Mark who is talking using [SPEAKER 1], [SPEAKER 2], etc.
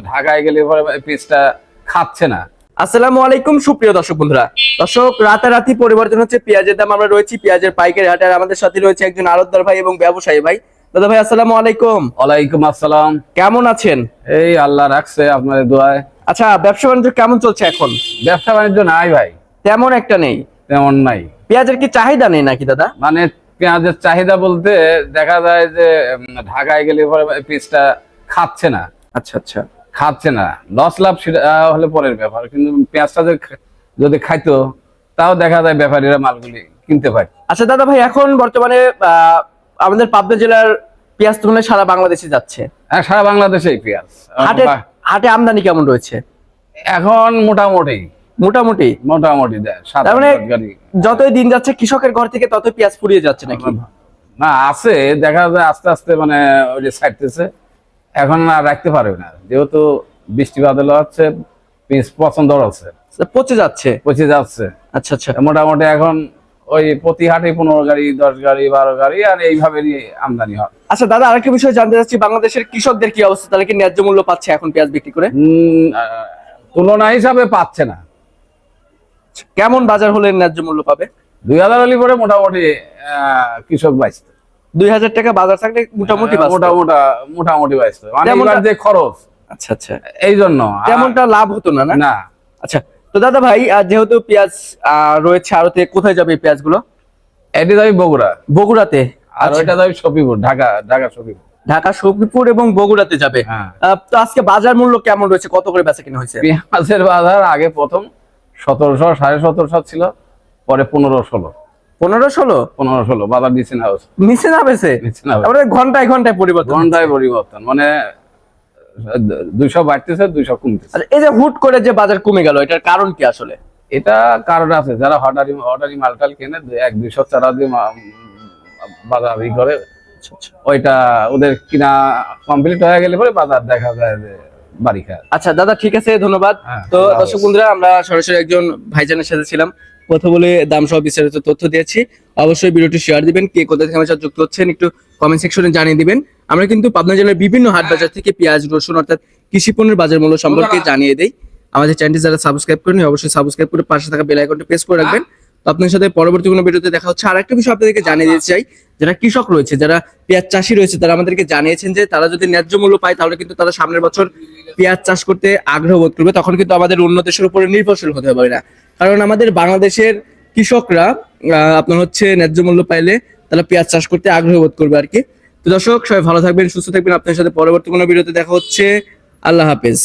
[SPEAKER 1] ঢাকায় গেলে পরে পিসটা খাচ্ছে না।
[SPEAKER 2] আসসালামু আলাইকুম সুপ্রিয় দর্শক বন্ধুরা। দর্শক, রাতারাতি পরিবর্তন হচ্ছে পেঁয়াজের দাম। আমরা রয়েছি পেঁয়াজের পাইকারি হাটে, আর আমাদের সাথে রয়েছে একজন আড়তদার ভাই এবং ব্যবসায়ী ভাই। দাদা ভাই আসসালামু আলাইকুম।
[SPEAKER 1] ওয়ালাইকুম আসসালাম।
[SPEAKER 2] কেমন আছেন?
[SPEAKER 1] এই আল্লাহ রাখছে আপনাদের দোয়ায়।
[SPEAKER 2] আচ্ছা, ব্যবসা বাণিজ্য কেমন চলছে এখন?
[SPEAKER 1] ব্যবসা বাণিজ্য নাই ভাই,
[SPEAKER 2] তেমন একটা নেই।
[SPEAKER 1] তেমন নাই।
[SPEAKER 2] পেঁয়াজের কি চাহিদা নেই নাকি দাদা?
[SPEAKER 1] মানে পেঁয়াজের চাহিদা বলতে দেখা যায় যে ঢাকায় গেলে পরে পিসটা খাচ্ছে না।
[SPEAKER 2] আচ্ছা আচ্ছা,
[SPEAKER 1] খাচ্ছে না, লস লাভ সেটা হলে পরের ব্যাপার, কিন্তু পেঁয়াজটা যদি খাইতো তাও দেখা যায় ব্যাপারীরা মালগুলি কিনতে পারে।
[SPEAKER 2] আচ্ছা দাদা ভাই, এখন বর্তমানে আমাদের পাবনা জেলার পেঁয়াজ তো মনে হয় সারা বাংলাদেশে যাচ্ছে।
[SPEAKER 1] সারা বাংলাদেশেই পেঁয়াজ।
[SPEAKER 2] হাটে হাটে আমদানি কেমন রয়েছে
[SPEAKER 1] এখন মোটামুটি
[SPEAKER 2] মোটামুটি
[SPEAKER 1] মোটামুটি দেয়
[SPEAKER 2] তার মানে
[SPEAKER 1] গাড়ি।
[SPEAKER 2] যতই দিন যাচ্ছে কৃষকের ঘর থেকে ততই পেঁয়াজ ফুরিয়ে যাচ্ছে নাকি?
[SPEAKER 1] না, আছে, দেখা যায় আস্তে আস্তে মানে ওই যে ছাড়তেছে। এখন আর রাখতে পারবে না, যেহেতু বৃষ্টি বাদল হচ্ছে, পিস পছন্দ হচ্ছে,
[SPEAKER 2] পচে যাচ্ছে।
[SPEAKER 1] পচে যাচ্ছে।
[SPEAKER 2] আচ্ছা আচ্ছা,
[SPEAKER 1] মোটামুটি এখন ওই প্রতি হাটে 15 গাড়ি 10 গাড়ি 12 গাড়ি আর এইভাবে আমদানি হয়।
[SPEAKER 2] আচ্ছা দাদা, আরেকটা বিষয় জানতে চাচ্ছি, বাংলাদেশের কৃষকদের কি অবস্থা? তাহলে কি ন্যায্য মূল্য পাচ্ছে এখন পেঁয়াজ বিক্রি করে?
[SPEAKER 1] তুলনা হিসাবে পাচ্ছে না।
[SPEAKER 2] কেমন বাজার হলে ন্যায্য মূল্য পাবে?
[SPEAKER 1] 2000 হলে পরে মোটামুটি কৃষক বাঁচত।
[SPEAKER 2] 2000 টাকা বাজার থাকলে মোটামুটি
[SPEAKER 1] মোটামুটি বাঁচত, মানে এবার যে খরচ।
[SPEAKER 2] আচ্ছা আচ্ছা,
[SPEAKER 1] এই জন্য
[SPEAKER 2] তেমনটা লাভ হতো না না? আচ্ছা, তো দাদা ভাই, যেহেতু পেঁয়াজ রয়েছে আড়তে, কোথায় যাবে এই পেঁয়াজ গুলো?
[SPEAKER 1] এটি যাবে বগুড়া।
[SPEAKER 2] বগুড়াতে?
[SPEAKER 1] আর ওইটা যাবে সফিপুর, ঢাকা সফিপুর।
[SPEAKER 2] ঢাকা সফিপুর এবং বগুড়াতে যাবে। তো আজকে বাজার মূল্য কেমন রয়েছে? কত করে বেচা কিনা হয়েছে?
[SPEAKER 1] পেঁয়াজের বাজার আগে প্রথম 1700 1750 ছিল, পরে 1500 1516 বাজার নিচে না
[SPEAKER 2] নিচে নামেছে। ঘন্টায় ঘন্টায়
[SPEAKER 1] পরিবর্তন, মানে 200 বাড়তেছে 200 কমতেছে।
[SPEAKER 2] এই যে হুট করে যে বাজার কমে গেল, এটার কারণ কি আসলে?
[SPEAKER 1] এটা কারণ আছে, যারা হটারি মালটাল কেনে 1-200 চারা দিয়ে বাজার করে, ওইটা ওদের কিনা কমপ্লিট হয়ে গেলে পরে বাজার দেখা যায় যে বাড়ি খায়।
[SPEAKER 2] আচ্ছা দাদা, ঠিক আছে, ধন্যবাদ। তো দর্শক বন্ধুরা, আমরা সরাসরি একজন ভাইজানের সাথে ছিলাম, কথা বলে দাম সহ বিস্তারিত তথ্য দিয়েছি। অবশ্যই ভিডিওটি শেয়ার দিবেন, কে কোথা থেকে আমার সাথে যুক্ত হচ্ছেন একটু কমেন্ট সেকশনে জানিয়ে দিবেন। আমরা কিন্তু পাবনা জেলার বিভিন্ন হাট বাজার থেকে পেঁয়াজ, রসুন অর্থাৎ কৃষি পণ্যের বাজার মূল্য সম্পর্কে জানিয়ে দেই। আমাদের চ্যানেলটি যারা সাবস্ক্রাইব করেনি, অবশ্যই সাবস্ক্রাইব করে পাশে থাকা বেল আইকনটি প্রেস করে রাখবেন। তো আপনার সাথে পরবর্তী কোনো ভিডিওতে দেখা হচ্ছে। আর একটা বিষয় আপনাদেরকে জানিয়ে দিতে চাই, যারা কৃষক রয়েছে, যারা পেঁয়াজ চাষি রয়েছে, তারা আমাদেরকে জানিয়েছেন যে তারা যদি ন্যায্য মূল্য পায় তাহলে কিন্তু তারা সামনের বছর পেঁয়াজ চাষ করতে আগ্রহ বোধ করবে। তখন কিন্তু আমাদের অন্য দেশের উপরে নির্ভরশীল হতে হবে না, কারণ আমাদের বাংলাদেশের কৃষকরা আপনার হচ্ছে ন্যায্য মূল্য পাইলে তারা পেঁয়াজ চাষ করতে আগ্রহ বোধ করবে আর কি। তো দর্শক, সবাই ভালো থাকবেন, সুস্থ থাকবেন। আপনার সাথে পরবর্তী কোনো ভিডিওতে দেখা হচ্ছে। আল্লাহ হাফেজ।